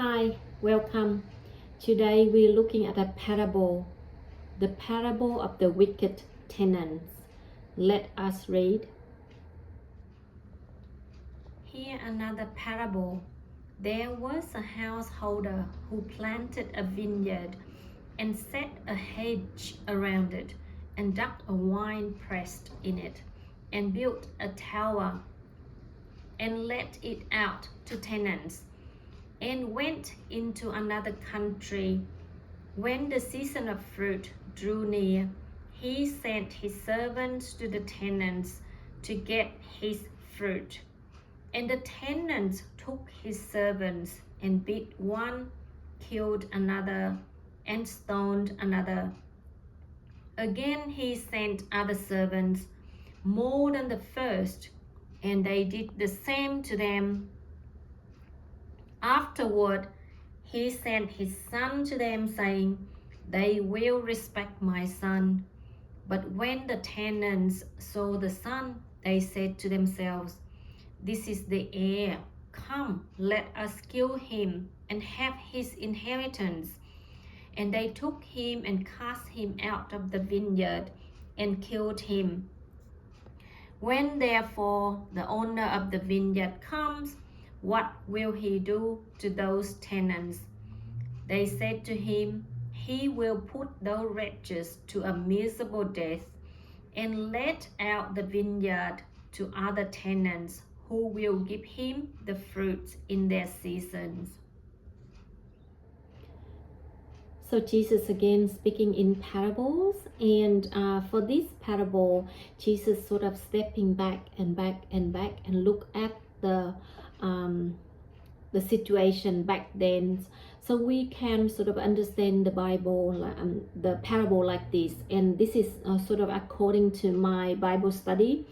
Hi, welcome. Today we're looking at a parable, the parable of the wicked tenants. Let us read. Here another parable. There was a householder who planted a vineyard and set a hedge around it and dug a wine press in it and built a tower and let it out to tenants and went into another country. When the season of fruit drew near, he sent his servants to the tenants to get his fruit. And the tenants took his servants and beat one, killed another, and stoned another. Again he sent other servants, more than the first, and they did the same to them. Afterward, he sent his son to them, saying, They will respect my son. But when the tenants saw the son, they said to themselves, This is the heir. Come, let us kill him and have his inheritance. And they took him and cast him out of the vineyard and killed him. When therefore the owner of the vineyard comes, what will he do to those tenants? They said to him, He will put those wretches to a miserable death and let out the vineyard to other tenants who will give him the fruits in their seasons. So Jesus again speaking in parables, and for this parable, Jesus sort of stepping back and look at the situation back then, so we can sort of understand the Bible, the parable like this. And this is sort of according to my Bible study.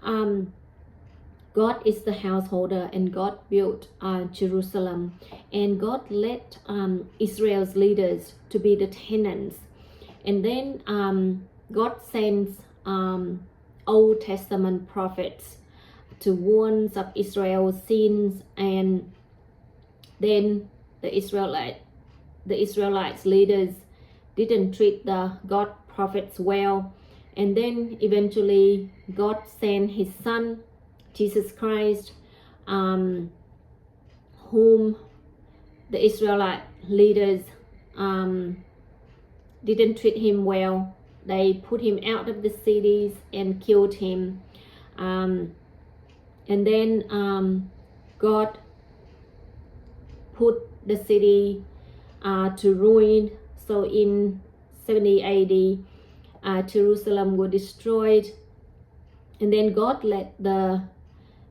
God is the householder, and God built Jerusalem, and God led Israel's leaders to be the tenants. And then God sends Old Testament prophets to warn of Israel's sins, and then the Israelites leaders didn't treat the God prophets well, and then eventually God sent his son Jesus Christ, whom the Israelite leaders didn't treat him well. They put him out of the cities and killed him. And then God put the city to ruin. So in 70 AD, Jerusalem was destroyed. And then God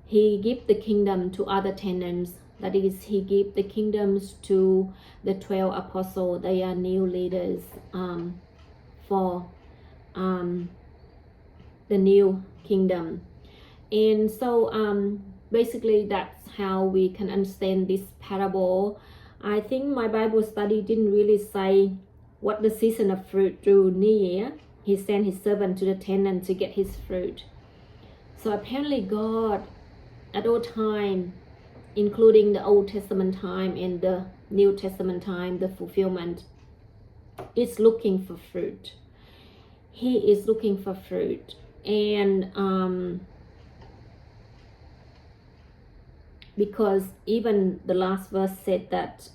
He gave the kingdom to other tenants. That is, He gave the kingdoms to the 12 apostles. They are new leaders for the new kingdom. And so basically that's how we can understand this parable. I think my Bible study didn't really say what the season of fruit drew near. He sent his servant to the tenant to get his fruit. So apparently God at all time, including the Old Testament time and the New Testament time, the fulfillment, is looking for fruit. He is looking for fruit. And because even the last verse said that,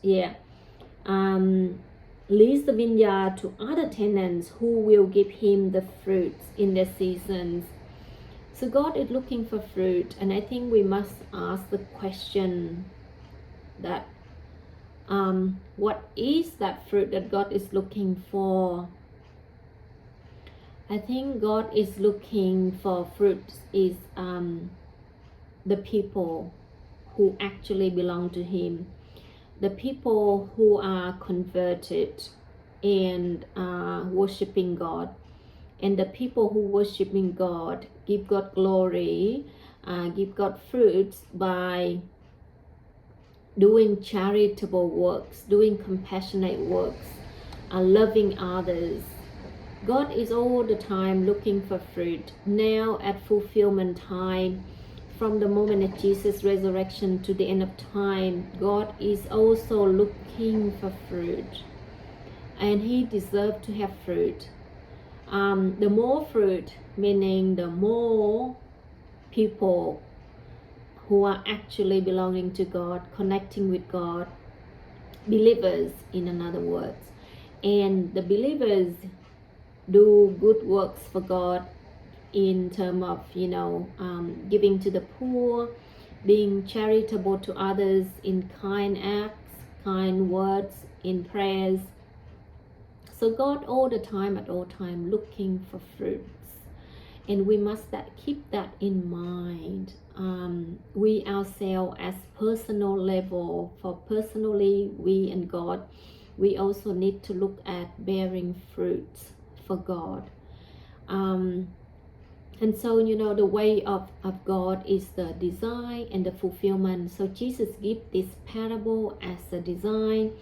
lease the vineyard to other tenants who will give him the fruits in their seasons. So God is looking for fruit, and I think we must ask the question that what is that fruit that God is looking for? I think God is looking for fruit is the people who actually belong to Him, the people who are converted and worshiping God. And the people who worshiping God give God glory, give God fruits by doing charitable works, doing compassionate works, loving others. God is all the time looking for fruit. Now at fulfillment time, from the moment of Jesus' resurrection to the end of time, God is also looking for fruit, and He deserves to have fruit. The more fruit, meaning the more people who are actually belonging to God, connecting with God, believers in other words. And the believers do good works for God in terms of, giving to the poor, being charitable to others in kind acts, kind words, in prayers. So God all the time, at all time, looking for fruits. And we must keep that in mind. We ourselves, as personal level, for personally, we and God, we also need to look at bearing fruits for God. And so, the way of God is the design and the fulfillment. So Jesus gives this parable as a design.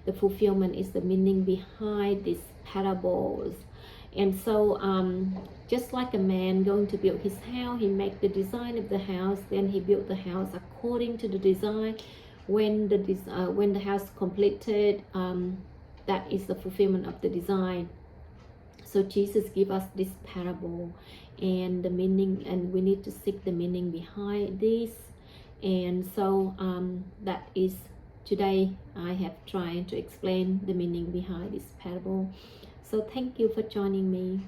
The fulfillment is the meaning behind these parables. And so, just like a man going to build his house, he made the design of the house, then he built the house according to the design. When the house completed, that is the fulfillment of the design. So Jesus give us this parable and the meaning, and we need to seek the meaning behind this. And so that is today I have tried to explain the meaning behind this parable. So thank you for joining me.